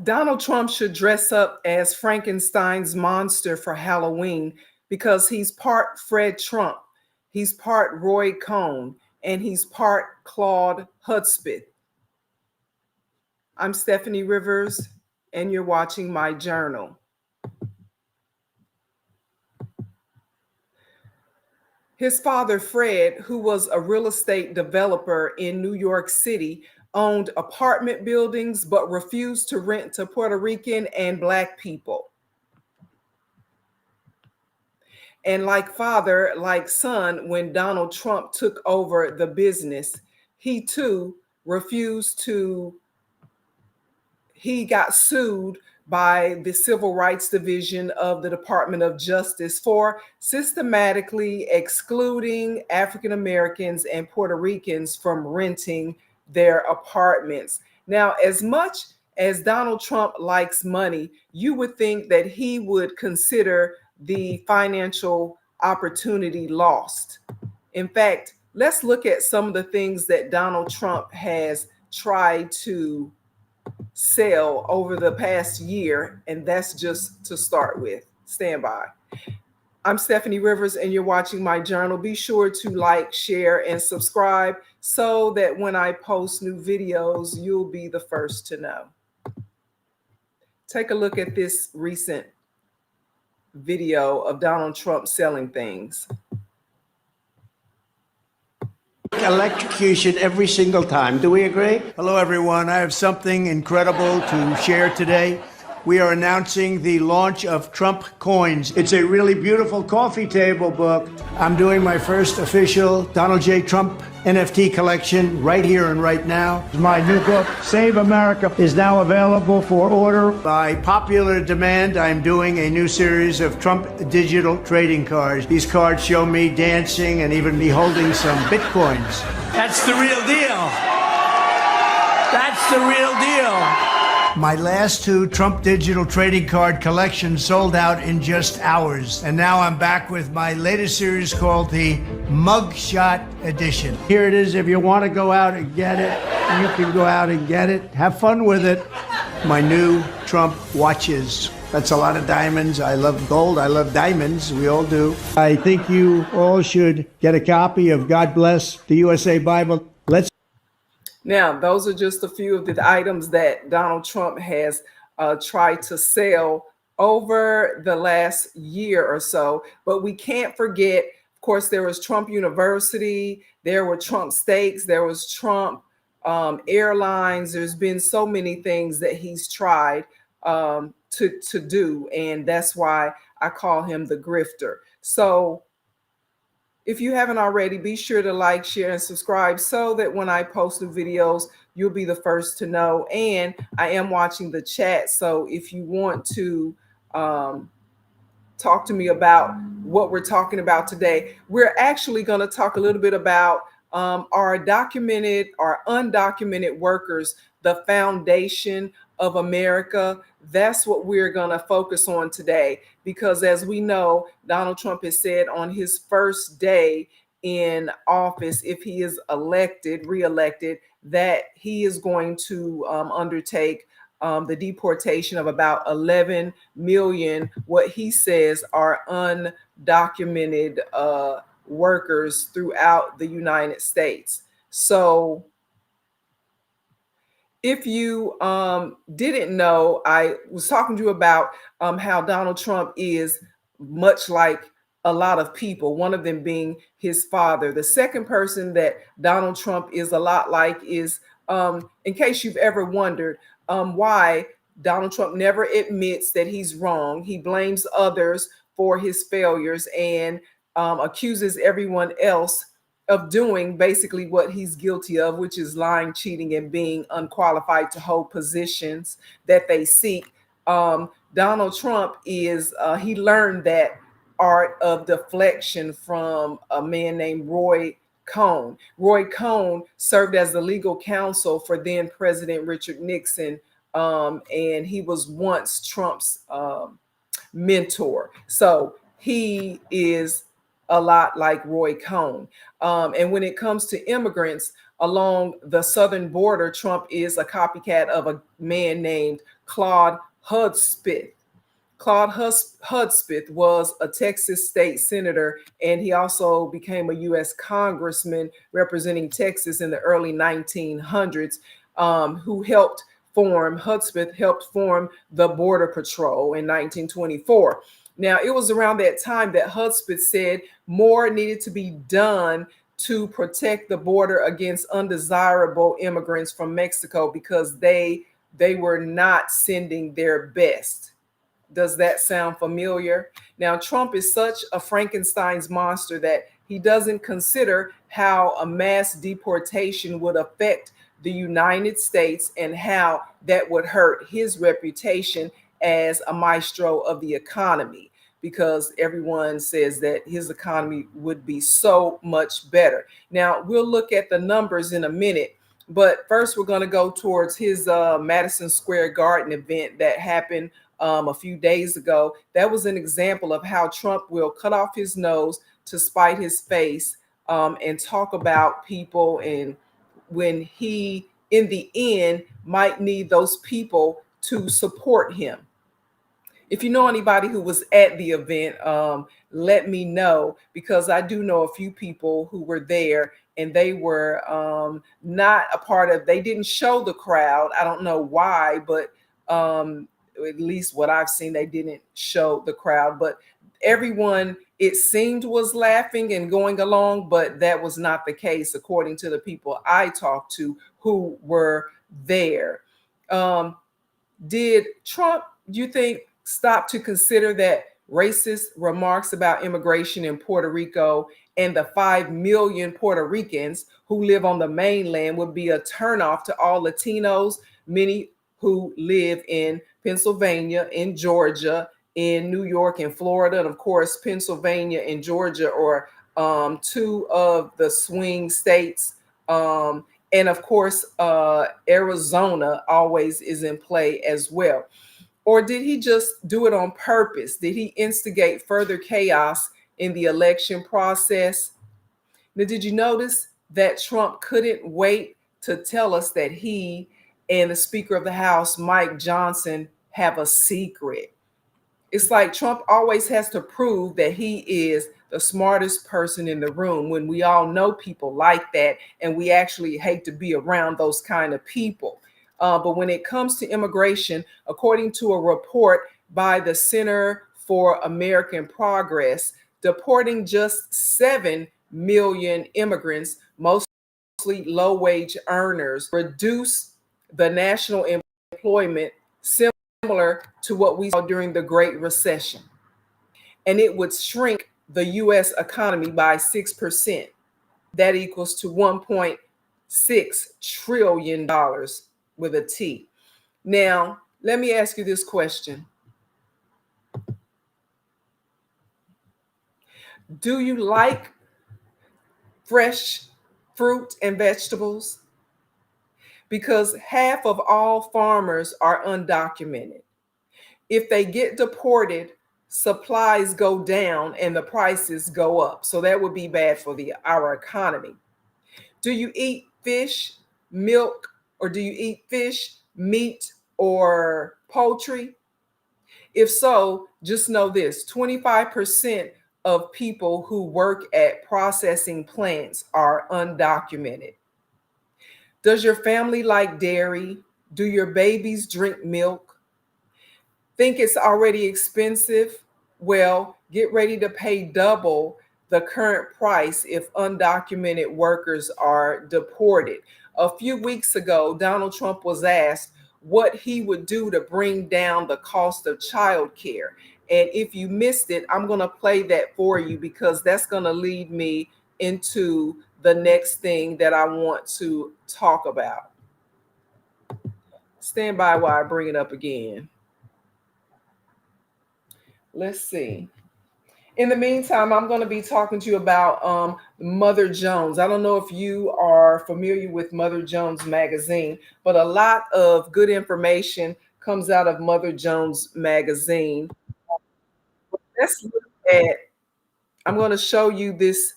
Donald Trump should dress up as Frankenstein's monster for Halloween because he's part Fred Trump, he's part Roy Cohn, and he's part Claude Hudspeth. I'm Steffanie Rivers, and you're watching my journal. His father, Fred, who was a real estate developer in New York City, owned apartment buildings but refused to rent to Puerto Rican and Black people. And like father, like son, when Donald Trump took over the business, he too refused to, he got sued by the Civil Rights Division of the Department of Justice for systematically excluding African Americans and Puerto Ricans from renting their apartments. Now, as much as Donald Trump likes money, you would think that he would consider the financial opportunity lost. In fact, let's look at some of the things that Donald Trump has tried to sell over the past year, and that's just to start with. Stand by. I'm Steffanie Rivers, and you're watching my journal. Be sure to like, share, and subscribe so that when I post new videos, you'll be the first to know. Take a look at this recent video of Donald Trump selling things. Electrocution every single time. Do we agree? Hello, everyone. I have something incredible to share today. We are announcing the launch of Trump Coins. It's a really beautiful coffee table book. I'm doing my first official Donald J. Trump NFT collection right here and right now. My new book, Save America, is now available for order. By popular demand, I'm doing a new series of Trump digital trading cards. These cards show me dancing and even me holding some Bitcoins. That's the real deal. That's the real deal. My last two Trump digital trading card collections sold out in just hours. And now I'm back with my latest series called the Mugshot Edition. Here it is. If you want to go out and get it, you can go out and get it. Have fun with it. My new Trump watches. That's a lot of diamonds. I love gold. I love diamonds. We all do. I think you all should get a copy of God Bless the USA Bible. Let's. Now, those are just a few of the items that Donald Trump has tried to sell over the last year or so. But we can't forget, of course, there was Trump University, there were Trump Steaks, there was Trump Airlines. There's been so many things that he's tried to do. And that's why I call him the grifter. So if you haven't already, be sure to like, share, and subscribe so that when I post new videos, you'll be the first to know. And I am watching the chat. So if you want to talk to me about what we're talking about today, we're actually going to talk a little bit about our documented or undocumented workers, the foundation of America. That's what we're going to focus on today, because as we know, Donald Trump has said on his first day in office, if he is reelected, that he is going to undertake the deportation of about 11 million, what he says are undocumented workers throughout the United States. So if you didn't know, I was talking to you about how Donald Trump is much like a lot of people, one of them being his father. The second person that Donald Trump is a lot like is, in case you've ever wondered why Donald Trump never admits that he's wrong. He blames others for his failures and accuses everyone else of doing basically what he's guilty of, which is lying, cheating, and being unqualified to hold positions that they seek. Donald Trump is, he learned that art of deflection from a man named Roy Cohn. Roy Cohn served as the legal counsel for then President Richard Nixon, and he was once Trump's mentor. So he is a lot like Roy Cohn. And when it comes to immigrants along the southern border, Trump is a copycat of a man named Claude Hudspeth. Claude Hudspeth was a Texas state senator, and he also became a U.S. congressman representing Texas in the early 1900s, Hudspeth helped form the Border Patrol in 1924. Now, it was around that time that Hudspeth said more needed to be done to protect the border against undesirable immigrants from Mexico because they were not sending their best. Does that sound familiar? Now, Trump is such a Frankenstein's monster that he doesn't consider how a mass deportation would affect the United States and how that would hurt his reputation as a maestro of the economy, because everyone says that his economy would be so much better. Now, we'll look at the numbers in a minute, but first we're going to go towards his Madison Square Garden event that happened a few days ago. That was an example of how Trump will cut off his nose to spite his face, and talk about people, and when he, in the end, might need those people to support him. If you know anybody who was at the event, let me know, because I do know a few people who were there and they were not a part of, they didn't show the crowd. I don't know why, but at least what I've seen, they didn't show the crowd, but everyone, it seemed, was laughing and going along, but that was not the case according to the people I talked to who were there. Did Trump, you think, stop to consider that racist remarks about immigration in Puerto Rico and the 5 million Puerto Ricans who live on the mainland would be a turnoff to all Latinos, many who live in Pennsylvania, in Georgia, in New York, and Florida? And of course, Pennsylvania and Georgia are two of the swing states. And of course, Arizona always is in play as well. Or did he just do it on purpose? Did he instigate further chaos in the election process? Now, did you notice that Trump couldn't wait to tell us that he and the Speaker of the House, Mike Johnson, have a secret? It's like Trump always has to prove that he is the smartest person in the room, when we all know people like that, and we actually hate to be around those kind of people. But when it comes to immigration, according to a report by the Center for American Progress, deporting just 7 million immigrants, mostly low-wage earners, reduce the national employment similar to what we saw during the Great Recession. And it would shrink the U.S. economy by 6%. That equals to $1.6 trillion with a T. Now, let me ask you this question. Do you like fresh fruit and vegetables? Because half of all farmers are undocumented. If they get deported, supplies go down and the prices go up. So that would be bad for our economy. Do you eat fish, milk, or do you eat fish, meat, or poultry? If so, just know this: 25% of people who work at processing plants are undocumented. Does your family like dairy? Do your babies drink milk? Think it's already expensive? Well, get ready to pay double the current price if undocumented workers are deported. A few weeks ago, Donald Trump was asked what he would do to bring down the cost of childcare. And if you missed it, I'm going to play that for you, because that's going to lead me into the next thing that I want to talk about. Stand by while I bring it up again. Let's see. In the meantime, I'm going to be talking to you about Mother Jones. I don't know if you are familiar with Mother Jones magazine, but a lot of good information comes out of Mother Jones magazine. Let's look at I'm going to show you this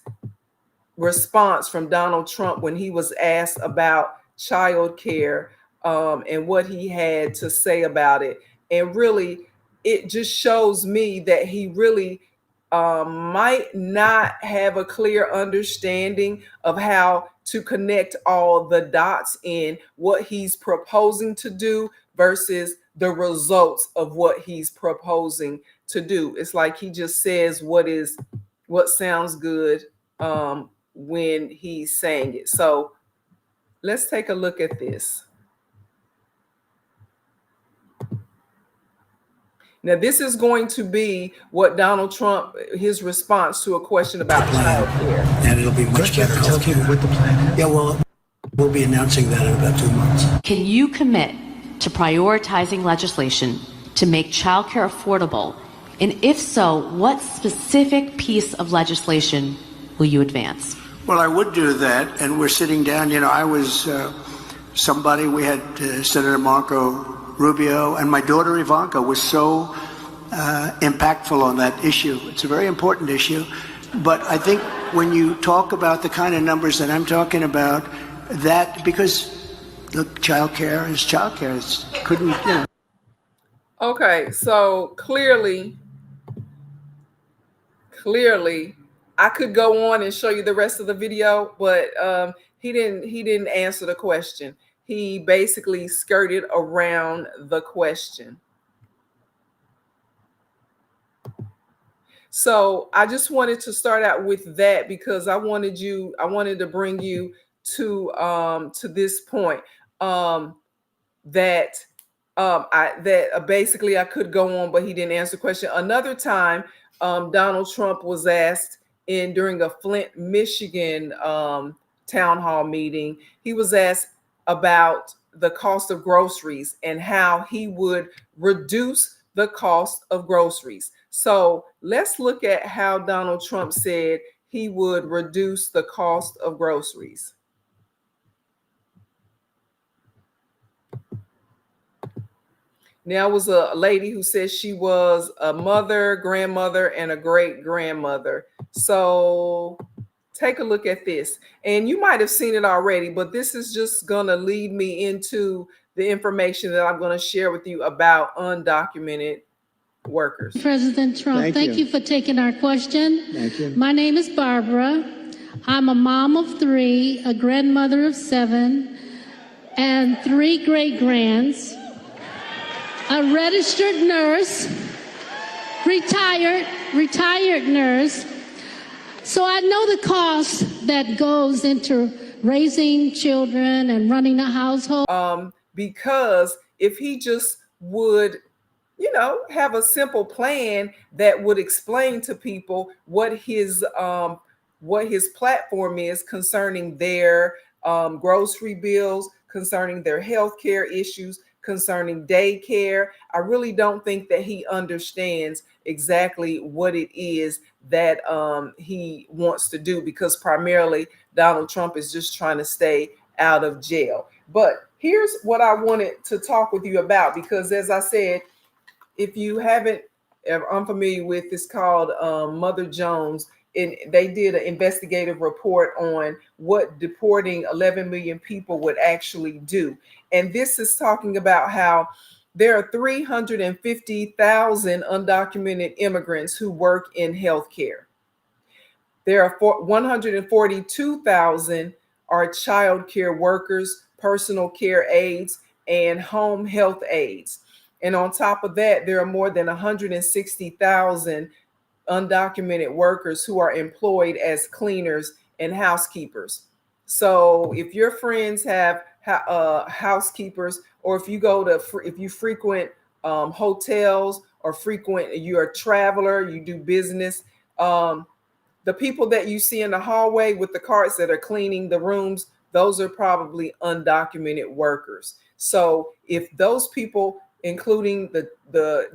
response from Donald Trump when he was asked about child care and what he had to say about it. And really, it just shows me that he really might not have a clear understanding of how to connect all the dots in what he's proposing to do versus the results of what he's proposing to do. It's like he just says what sounds good when he's saying it. So let's take a look at this. Now, this is going to be what Donald Trump, his response to a question about child care. And it'll be much better Tell people what the plan is. Yeah, well, we'll be announcing that in about 2 months. Can you commit to prioritizing legislation to make childcare affordable? And if so, what specific piece of legislation will you advance? Well, I would do that, and we're sitting down. I was somebody, we had Senator Marco Rubio, and my daughter Ivanka was so impactful on that issue. It's a very important issue. But I think when you talk about the kind of numbers that I'm talking about, that, because look, child care is child care. It's couldn't. Okay, so clearly, I could go on and show you the rest of the video, but he didn't answer the question. He basically skirted around the question. So I just wanted to start out with that because I wanted to bring you to this point that basically I could go on, but he didn't answer the question. Another time, Donald Trump was asked during a Flint, Michigan town hall meeting. He was asked about the cost of groceries and how he would reduce the cost of groceries. So let's look at how Donald Trump said he would reduce the cost of groceries. Now, it was a lady who said she was a mother, grandmother, and a great-grandmother. So take a look at this. And you might have seen it already, but this is just going to lead me into the information that I'm going to share with you about undocumented workers. President Trump, thank you for taking our question. Thank you. My name is Barbara. I'm a mom of 3, a grandmother of 7, and 3 great-grands, a registered nurse, retired nurse. So I know the cost that goes into raising children and running a household. Because if he just would, have a simple plan that would explain to people what his platform is concerning their grocery bills, concerning their health care issues, concerning daycare. I really don't think that he understands exactly what it is that he wants to do, because primarily Donald Trump is just trying to stay out of jail. But here's what I wanted to talk with you about, because as I said, if you haven't, I'm familiar with, it's called Mother Jones, and they did an investigative report on what deporting 11 million people would actually do. And this is talking about how there are 350,000 undocumented immigrants who work in healthcare. There are 142,000 are child care workers, personal care aides, and home health aides. And on top of that, there are more than 160,000 undocumented workers who are employed as cleaners and housekeepers. So if your friends have housekeepers, or if you frequent hotels, or you're a traveler, you do business, the people that you see in the hallway with the carts that are cleaning the rooms, those are probably undocumented workers. So if those people, including the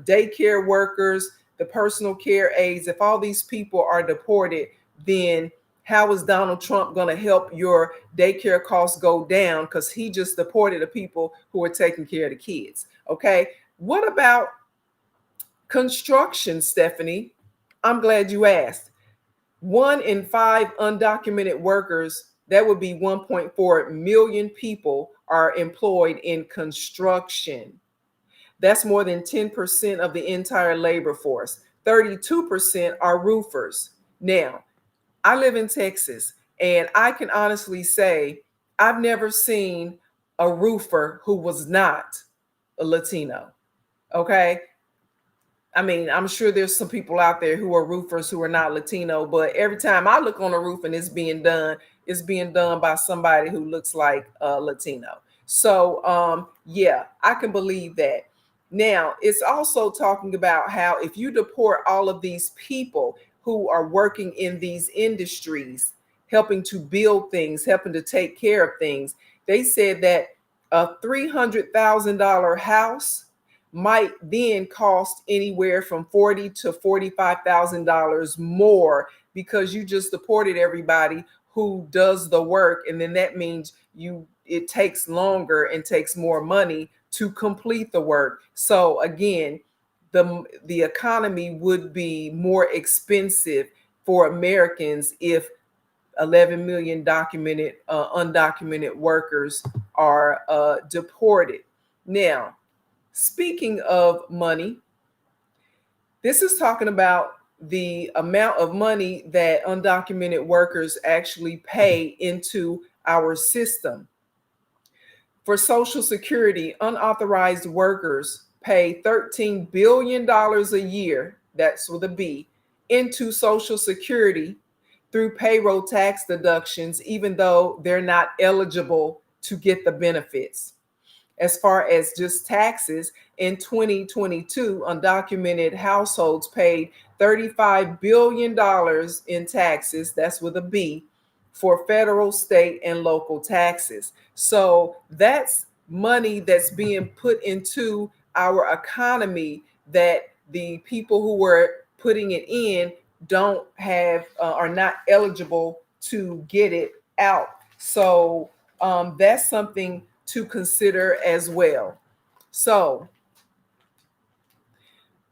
daycare workers, the personal care aides, if all these people are deported, then how is Donald Trump going to help your daycare costs go down? Because he just deported the people who are taking care of the kids. Okay. What about construction, Steffanie? I'm glad you asked. 1 in 5 undocumented workers, that would be 1.4 million people, are employed in construction. That's more than 10% of the entire labor force. 32% are roofers. Now, I live in Texas, and I can honestly say I've never seen a roofer who was not a Latino. Okay. I mean, I'm sure there's some people out there who are roofers who are not Latino, but every time I look on a roof and it's being done by somebody who looks like Latino. So yeah, I can believe that. Now, it's also talking about how if you deport all of these people who are working in these industries, helping to build things, helping to take care of things, they said that a $300,000 house might then cost anywhere from $40,000 to $45,000 more, because you just deported everybody who does the work, and then that means it takes longer and takes more money to complete the work. So again, the economy would be more expensive for Americans if 11 million undocumented workers are deported. Now, speaking of money, this is talking about the amount of money that undocumented workers actually pay into our system. For Social Security, unauthorized workers pay $13 billion a year, that's with a B, into Social Security through payroll tax deductions, even though they're not eligible to get the benefits. As far as just taxes, in 2022, undocumented households paid $35 billion in taxes, that's with a B, for federal, state, and local taxes. So that's money that's being put into our economy that the people who were putting it in don't have, are not eligible to get it out. So that's something to consider as well. So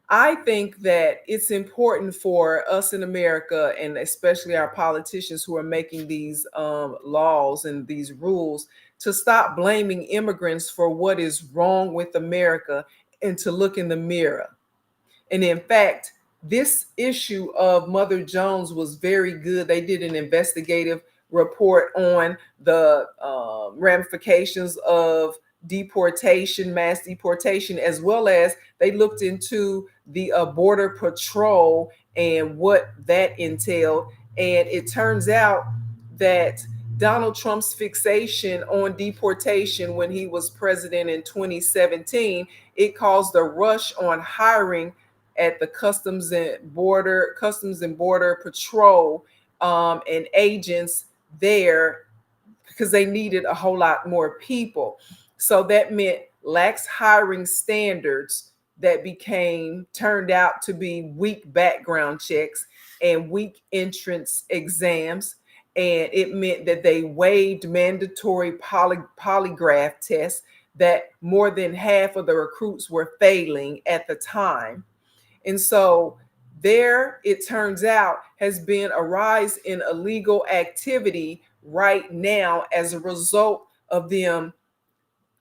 I think that it's important for us in America, and especially our politicians who are making these laws and these rules, to stop blaming immigrants for what is wrong with America and to look in the mirror. And in fact, this issue of Mother Jones was very good. They did an investigative report on the ramifications of deportation, mass deportation, as well as they looked into the border patrol and what that entailed. And it turns out that Donald Trump's fixation on deportation when he was president in 2017, it caused a rush on hiring at the Customs and Border Patrol and agents there, because they needed a whole lot more people. So that meant lax hiring standards that turned out to be weak background checks and weak entrance exams. And it meant that they waived mandatory polygraph tests that more than half of the recruits were failing at the time. And so there, it turns out, has been a rise in illegal activity right now as a result of them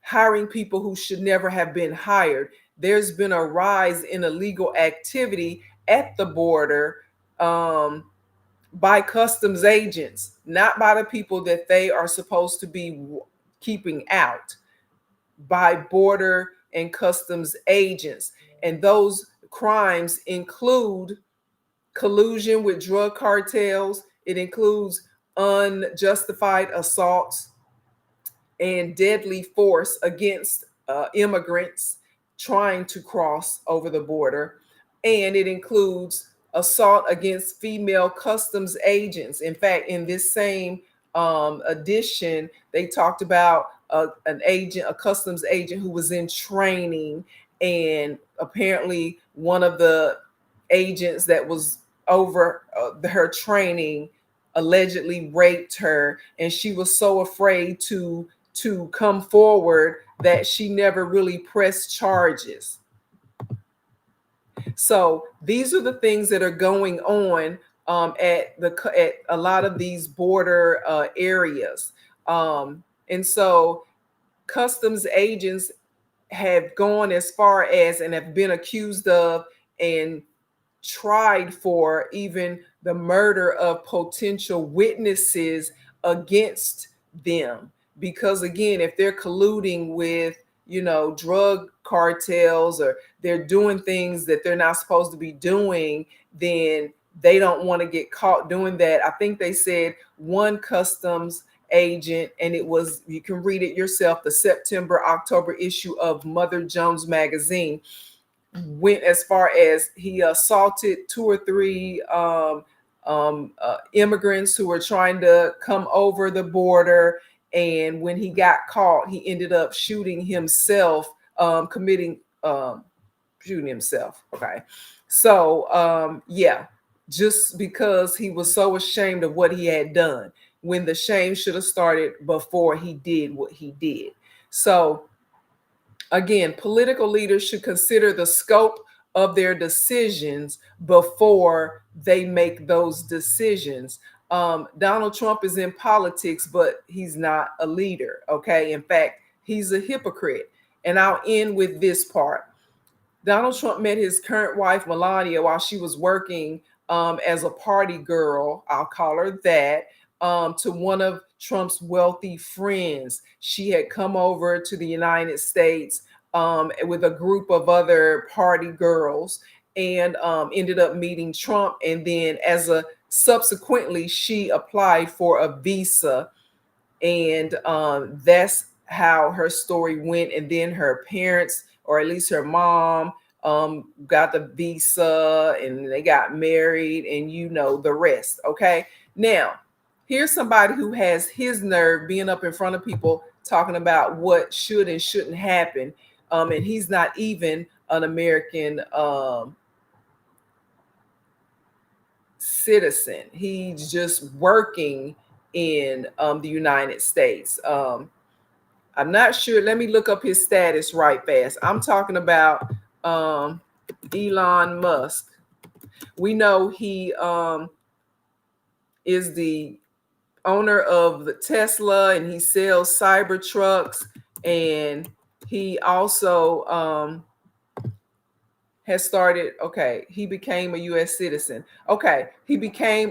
hiring people who should never have been hired. There's been a rise in illegal activity at the border by customs agents, not by the people that they are supposed to be keeping out, by border and customs agents. And those crimes include collusion with drug cartels. It includes unjustified assaults and deadly force against immigrants trying to cross over the border. And it includes assault against female customs agents. In fact, in this same edition, they talked about a customs agent who was in training, and apparently one of the agents that was over her training allegedly raped her, and she was so afraid to come forward that she never really pressed charges. So these are the things that are going on at a lot of these border areas. And so customs agents have gone as far as and have been accused of and tried for even the murder of potential witnesses against them. Because again, if they're colluding with, drug cartels, or they're doing things that they're not supposed to be doing, then they don't want to get caught doing that. I think they said one customs agent, and it was, you can read it yourself, the September-October issue of Mother Jones magazine, went as far as he assaulted 2 or 3 immigrants who were trying to come over the border. And when he got caught, he ended up shooting himself, shooting himself. Okay. So, yeah, just because he was so ashamed of what he had done, when the shame should have started before he did what he did. So, again, political leaders should consider the scope of their decisions before they make those decisions. Donald Trump is in politics, but he's not a leader. Okay. In fact, he's a hypocrite. And I'll end with this part. Donald Trump met his current wife, Melania, while she was working as a party girl, I'll call her that, to one of Trump's wealthy friends. She had come over to the United States with a group of other party girls, and ended up meeting Trump. And then subsequently, she applied for a visa. And that's how her story went. And then her parents, or at least her mom, got the visa, and they got married, and the rest. Okay. Now, here's somebody who has his nerve being up in front of people talking about what should and shouldn't happen. And he's not even an American citizen. He's just working in the United States. I'm not sure. Let me look up his status right fast. I'm talking about Elon Musk. We know he is the owner of the Tesla, and he sells cyber trucks, and he also has started. Okay, he became a U.S. citizen. Okay,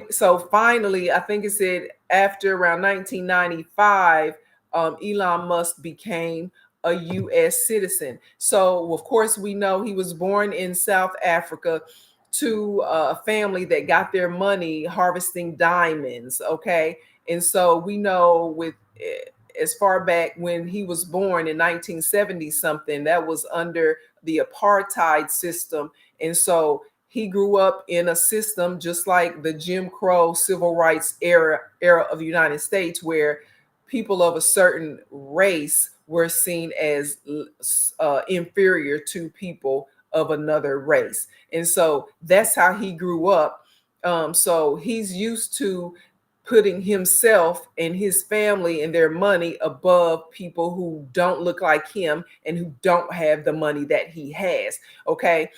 so finally, I think it said after around 1995, Elon Musk became a U.S. citizen. So of course we know he was born in South Africa to a family that got their money harvesting diamonds. Okay, and so we know with as far back when he was born in 1970 something, that was under the apartheid system. And so he grew up in a system just like the Jim Crow civil rights era of the United States, where people of a certain race were seen as inferior to people of another race. And so that's how he grew up. So he's used to putting himself and his family and their money above people who don't look like him and who don't have the money that he has. Okay.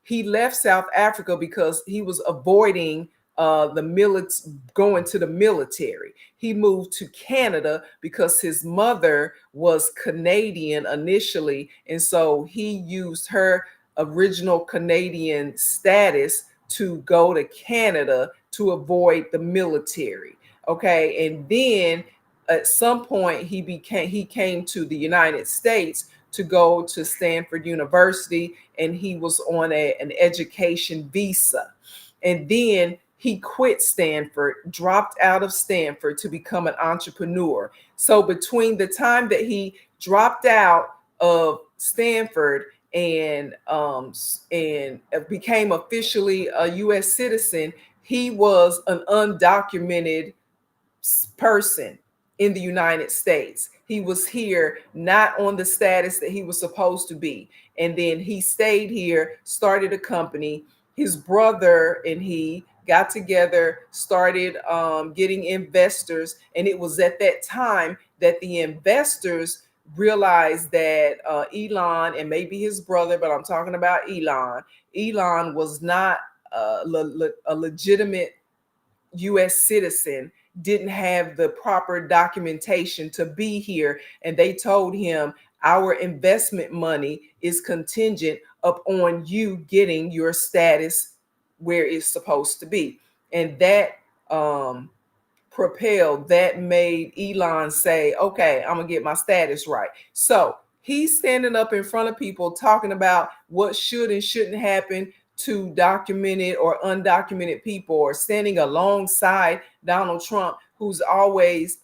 He left South Africa because he was avoiding going to the military. He moved to Canada because his mother was Canadian initially. And so he used her original Canadian status to go to Canada to avoid the military. Okay. And then at some point he came to the United States to go to Stanford University, and he was on an education visa. And then he quit Stanford, dropped out of Stanford to become an entrepreneur. So between the time that he dropped out of Stanford and became officially a U.S. citizen, he was an undocumented person in the United States. He was here not on the status that he was supposed to be. And then he stayed here, started a company. His brother and he got together, started getting investors. And it was at that time that the investors realized that Elon, and maybe his brother, but I'm talking about Elon was not a legitimate U.S. citizen, didn't have the proper documentation to be here, and they told him our investment money is contingent upon you getting your status where it's supposed to be. And that that made Elon say, okay, I'm gonna get my status right. So he's standing up in front of people talking about what should and shouldn't happen to documented or undocumented people, or standing alongside Donald Trump, who's always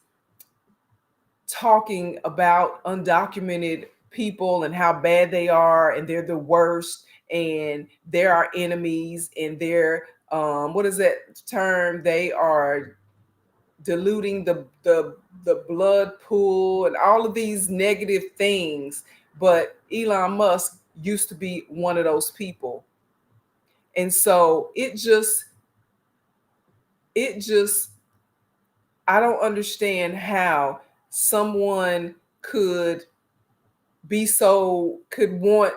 talking about undocumented people and how bad they are, and they're the worst, and they're our enemies, and they're what is that term? They are diluting the blood pool and all of these negative things. But Elon Musk used to be one of those people. And so it just I don't understand how someone could want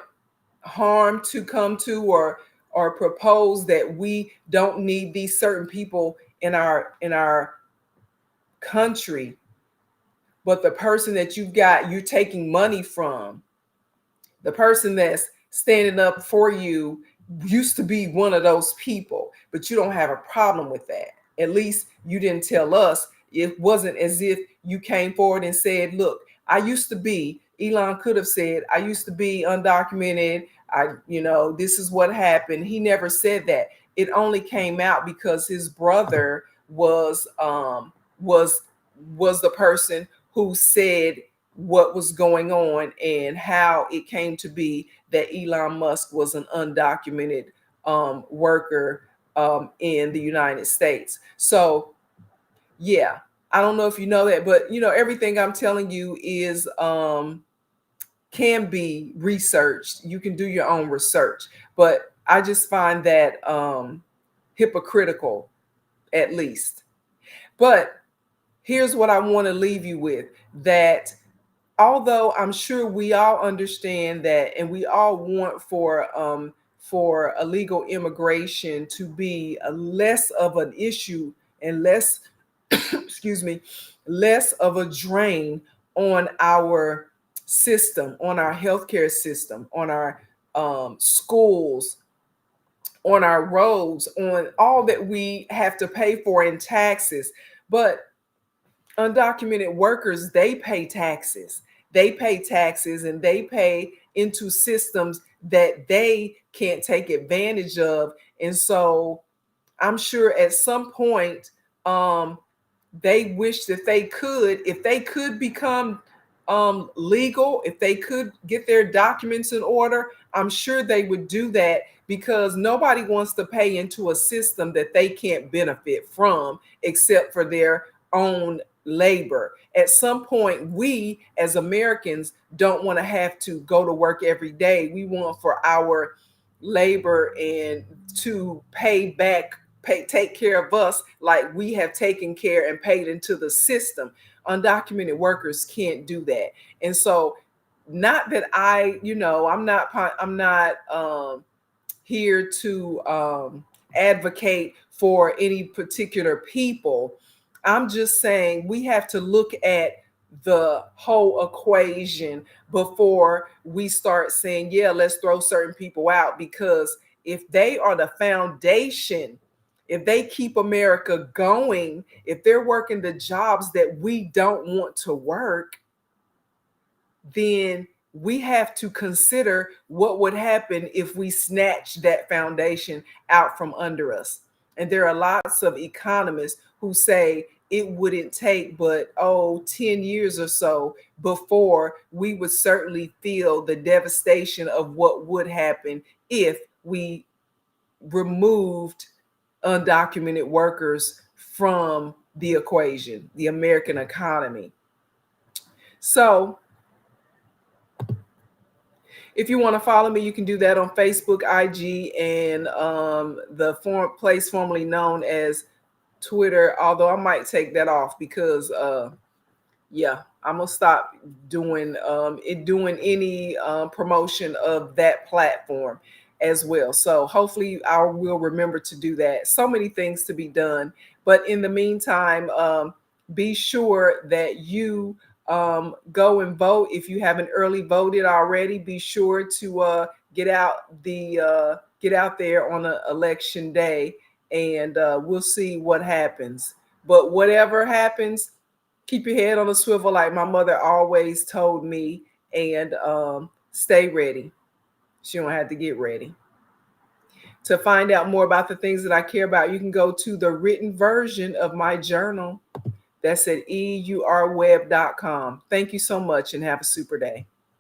harm to come to, or propose that we don't need these certain people in our country, but the person that you're taking money from, the person that's standing up for you, used to be one of those people, but you don't have a problem with that. At least you didn't tell us. It wasn't as if you came forward and said, look, Elon could have said, I used to be undocumented. This is what happened. He never said that. It only came out because his brother was the person who said what was going on, and how it came to be that Elon Musk was an undocumented worker in the United States. So yeah, I don't know if you know that, but everything I'm telling you is can be researched. You can do your own research, but I just find that hypocritical, at least. But here's what I want to leave you with, that although I'm sure we all understand that, and we all want for illegal immigration to be less of an issue, and less excuse me, less of a drain on our system, on our healthcare system, on our schools, on our roads, on all that we have to pay for in taxes. But undocumented workers, they pay taxes. They pay taxes, and they pay into systems that they can't take advantage of. And so I'm sure at some point they wish that if they could become legal, if they could get their documents in order, I'm sure they would do that, because nobody wants to pay into a system that they can't benefit from except for their own labor. At some point, we as Americans don't want to have to go to work every day. We want for our labor and to take care of us like we have taken care and paid into the system. Undocumented workers can't do that. And so, not that I'm not here to advocate for any particular people. I'm just saying we have to look at the whole equation before we start saying, yeah, let's throw certain people out. Because if they are the foundation, if they keep America going, if they're working the jobs that we don't want to work, then we have to consider what would happen if we snatch that foundation out from under us. And there are lots of economists who say it wouldn't take but 10 years or so before we would certainly feel the devastation of what would happen if we removed undocumented workers from the equation, the American economy. So if you want to follow me, you can do that on Facebook, IG, and the place formerly known as Twitter, although I might take that off because I'm gonna stop doing any promotion of that platform as well. So hopefully I will remember to do that. So many things to be done, But in the meantime, be sure that you go and vote. If you haven't early voted already, be sure to get out there on election day, and we'll see what happens. But whatever happens, keep your head on a swivel, like my mother always told me, and stay ready. She don't have to get ready. To find out more about the things that I care about, you can go to the written version of my journal. That's at eurweb.com. Thank you so much and have a super day.